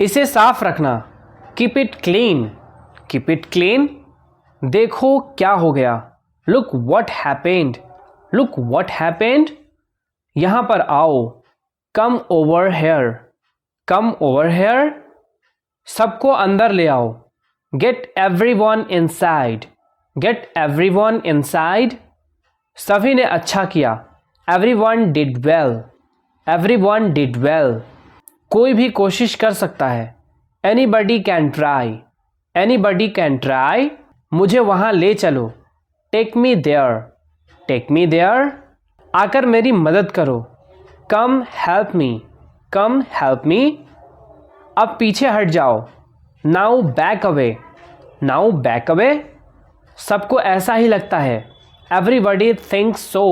इसे साफ रखना, keep it clean, keep it clean. देखो क्या हो गया, look what happened, look what happened. यहां पर आओ, come over here, come over here. सबको अंदर ले आओ, get everyone inside, get everyone inside. सभी ने अच्छा किया, everyone did well, everyone did well. कोई भी कोशिश कर सकता है, anybody can try, anybody can try. मुझे वहां ले चलो, take me there, take me there. आकर मेरी मदद करो, कम हेल्प मी, कम हेल्प मी। अब पीछे हट जाओ, now back away, now back away. सबको ऐसा ही लगता है, एवरीबडी थिंक्स सो,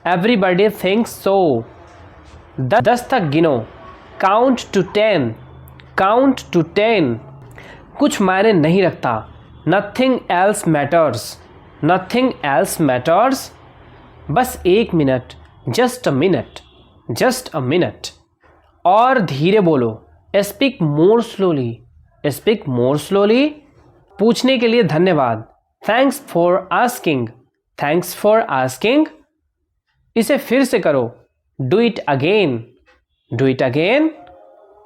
एवरीबडी थिंक्स सो। 10 तक गिनो, काउंट टू 10, काउंट टू 10। कुछ मायने नहीं रखता, nothing else matters, nothing else matters. बस 1 minute, just a minute, just a minute. और धीरे बोलो, speak more slowly, speak more slowly. पूछने के लिए धन्यवाद, thanks for asking, thanks for asking. इसे फिर से करो, do it again, do it again.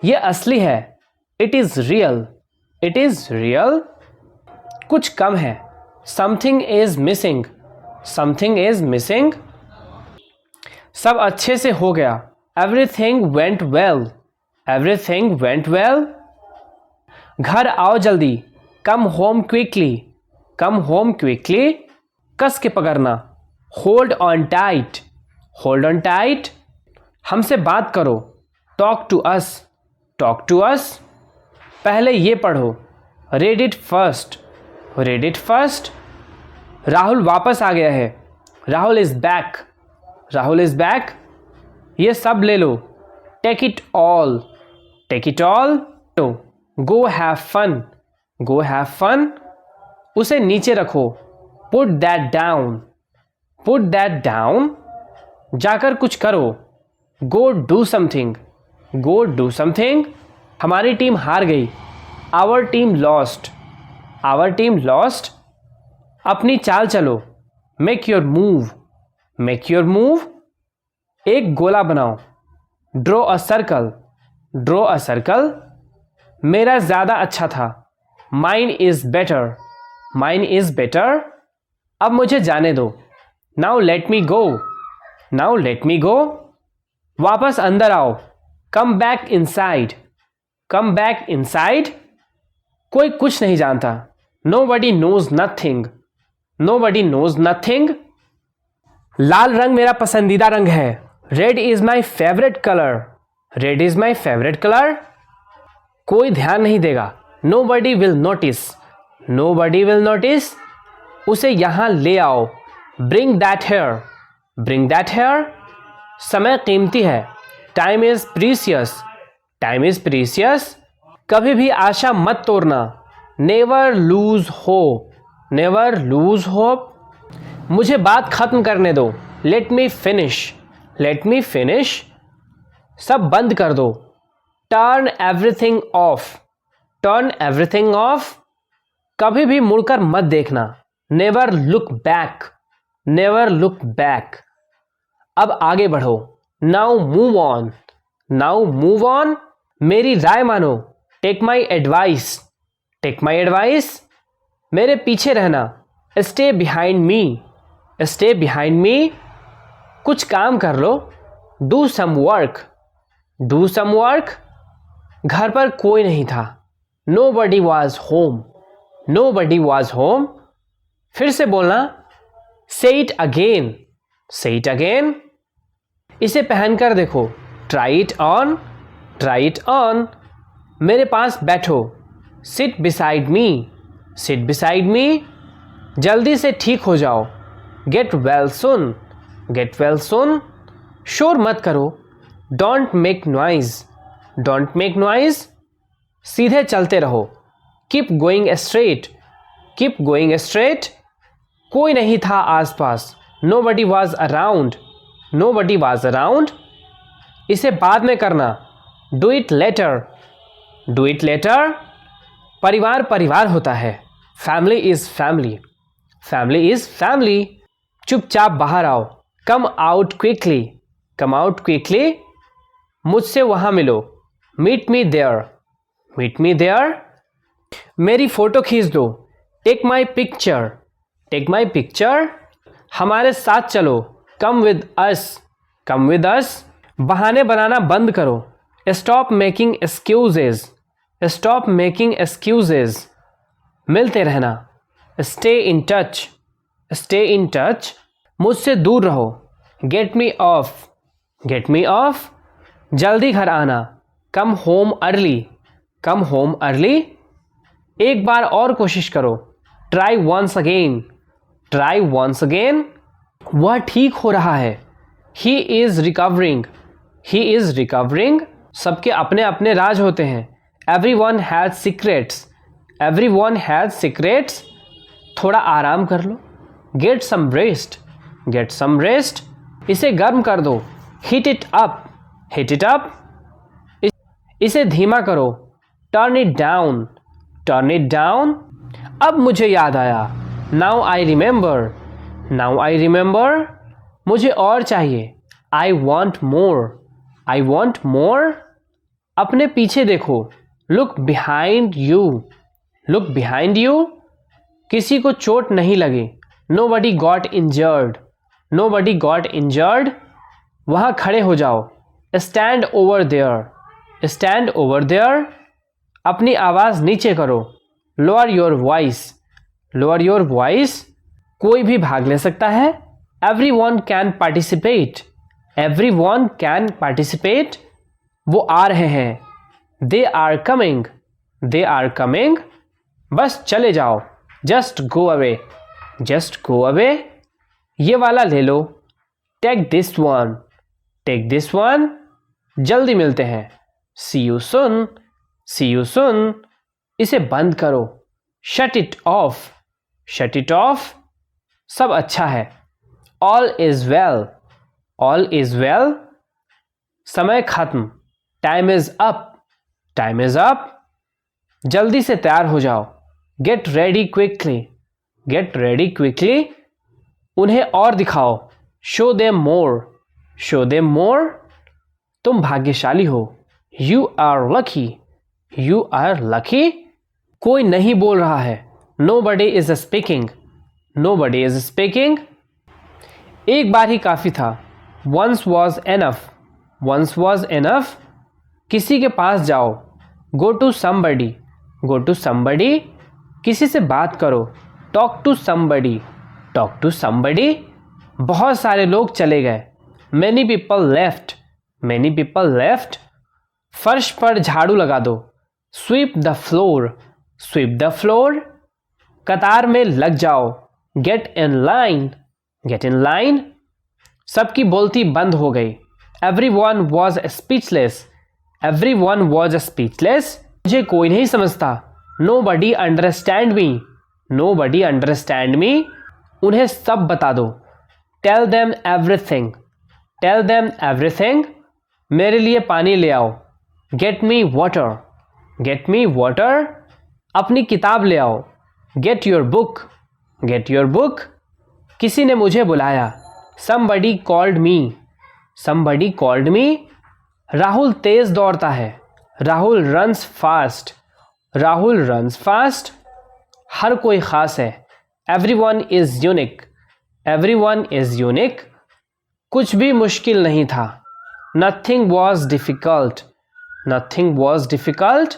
ये असली है, it is real, it is real. कुछ कम है, something is missing, something is missing. सब अच्छे से हो गया, everything went well, everything went well. घर आओ जल्दी, come home quickly, come home quickly. कस के पकड़ना, hold on tight, hold on tight. हमसे बात करो, talk to us, talk to us. पहले ये पढ़ो, read it first, read it first. Rahul वापस आ गया है, Rahul is back, Rahul is back. ये सब ले लो, take it all, take it all. Go have fun, go have fun. उसे नीचे रखो, put that down, put that down. जाकर कुछ करो, go do something, go do something. हमारी टीम हार गई, our team lost, our team lost. अपनी चाल चलो, make your move, make your move. एक गोला बनाओ, draw a circle, draw a circle. मेरा ज़्यादा अच्छा था, mine is better, mine is better. अब मुझे जाने दो, now let me go, now let me go. वापस अंदर आओ, come back inside, come back inside. कोई कुछ नहीं जानता, nobody knows nothing, nobody knows nothing. लाल रंग मेरा पसंदीदा रंग है, red is my favourite colour, red is my favourite colour. कोई ध्यान नहीं देगा, nobody will notice, nobody will notice. उसे यहां ले आओ, bring that here, bring that here. समय कीमती है, time is precious, time is precious. कभी भी आशा मत तोड़ना, never lose hope, never lose hope. मुझे बात खत्म करने दो, let me finish, let me finish. सब बंद कर दो, turn everything off, turn everything off. कभी भी मुड़कर मत देखना, never look back, never look back. अब आगे बढ़ो, now move on, now move on. मेरी राय मानो, take my advice, take my advice. मेरे पीछे रहना, stay behind me, stay behind me. कुछ काम कर लो, do some work, do some work. घर पर कोई नहीं था, nobody was home, nobody was home. फिर से बोलना, say it again, say it again. इसे पहनकर देखो, try it on, try it on. मेरे पास बैठो, sit beside me, sit beside me. जल्दी से ठीक हो जाओ, get well soon, get well soon. शोर मत करो, don't make noise, don't make noise. सीधे चलते रहो, keep going straight, keep going straight. कोई नहीं था आसपास, nobody was around, nobody was around. इसे बाद में करना, do it later, do it later. परिवार परिवार होता है, family is family, family is family. चुपचाप बाहर आओ, come out quickly, come out quickly. मुझसे वहां मिलो, meet me there, meet me there. मेरी फोटो खींच दो, take my picture, take my picture. हमारे साथ चलो, come with us, come with us. बहाने बनाना बंद करो, stop making excuses, stop making excuses. मिलते रहना, stay in touch, stay in touch. मुझसे दूर रहो, get me off, get me off. जल्दी घर आना, come home early, come home early. एक बार और कोशिश करो, try once again, try once again. वह ठीक हो रहा है, he is recovering, he is recovering. सबके अपने अपने राज होते हैं, everyone has secrets, everyone has secrets. थोड़ा आराम कर लो, get some rest, get some rest. इसे गर्म कर दो, heat it up, heat it up. इसे धीमा करो, turn it down, turn it down. अब मुझे याद आया, now I remember, now I remember. मुझे और चाहिए, I want more, I want more. अपने पीछे देखो, look behind you, look behind you. किसी को चोट नहीं लगी, nobody got injured, nobody got injured. वहाँ खड़े हो जाओ, stand over there, stand over there. अपनी आवाज़ नीचे करो, lower your voice, lower your voice. कोई भी भाग ले सकता है, everyone can participate, everyone can participate. वो आ रहे हैं, they are coming, they are coming. बस चले जाओ, just go away, just go away. ये वाला ले लो, take this one, take this one. जल्दी मिलते हैं, सी यू सुन, सी यू सुन। इसे बंद करो, shut it off, shut it off. सब अच्छा है, all is well, all is well. समय खत्म, time is up, time is up. जल्दी से तैयार हो जाओ, get ready quickly, get ready quickly. उन्हें और दिखाओ, show them more, show them more. तुम भाग्यशाली हो, you are lucky, you are lucky. कोई नहीं बोल रहा है, nobody is speaking, nobody is speaking. एक बार ही काफ़ी था, once was enough, once was enough. किसी के पास जाओ, go to somebody, go to somebody. किसी से बात करो, talk to somebody, talk to somebody. बहुत सारे लोग चले गए, many people left, many people left. फर्श पर झाड़ू लगा दो, sweep the floor, sweep the floor. कतार में लग जाओ, get in line, get in line. सबकी बोलती बंद हो गई, every one was speechless, every one was speechless. मुझे कोई नहीं समझता, nobody understand me, nobody understand me. उन्हें सब बता दो, tell them everything, tell them everything. मेरे लिए पानी ले आओ, get me water, get me water. अपनी किताब ले आओ, get your book, get your book. किसी ने मुझे बुलाया, somebody called me, somebody called me। Rahul तेज दौड़ता है, Rahul runs fast, Rahul runs fast. हर कोई ख़ास है, everyone is unique, everyone is unique। कुछ भी मुश्किल नहीं था, nothing was difficult, nothing was difficult।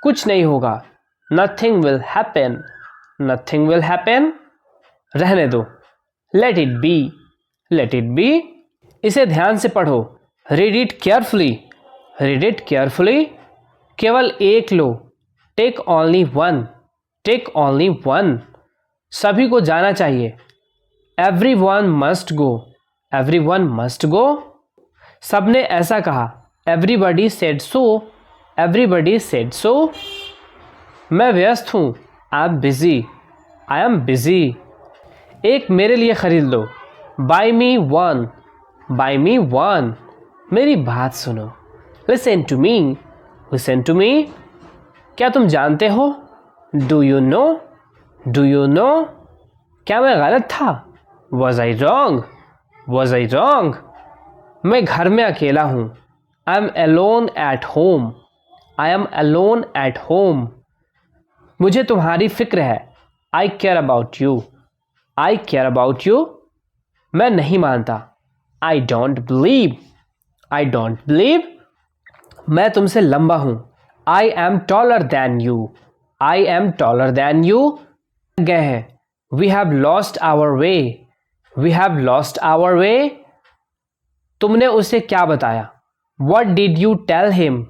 कुछ नहीं होगा, nothing will happen, nothing will happen। रहने दो, let it be, let it be। इसे ध्यान से पढ़ो, read it carefully, read it carefully। केवल एक लो, take only one, take only one। सभी को जाना चाहिए, everyone must go, everyone must go। सबने ऐसा कहा, everybody said so, everybody said so। मैं व्यस्त हूँ, I am busy, I am busy। एक मेरे लिए खरीद लो, buy me one, buy me one। मेरी बात सुनो, listen to me, listen to me। क्या तुम जानते हो? Do you know? Do you know? क्या मैं गलत था? Was I wrong? Was I wrong? मैं घर में अकेला हूँ। I am alone at home. I am alone at home. मुझे तुम्हारी फिक्र है। I care about you. I care about you. मैं नहीं मानता। I don't believe. I don't believe. मैं तुमसे लंबा हूँ। I am taller than you. I am taller than you. गए हैं। We have lost our way. We have lost our way. तुमने उसे क्या बताया? What did you tell him?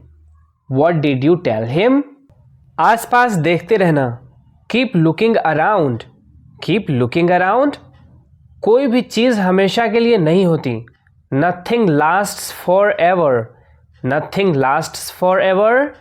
What did you tell him? आसपास देखते रहना। Keep looking around. Keep looking around. कोई भी चीज़ हमेशा के लिए नहीं होती। Nothing lasts forever. Nothing lasts for ever.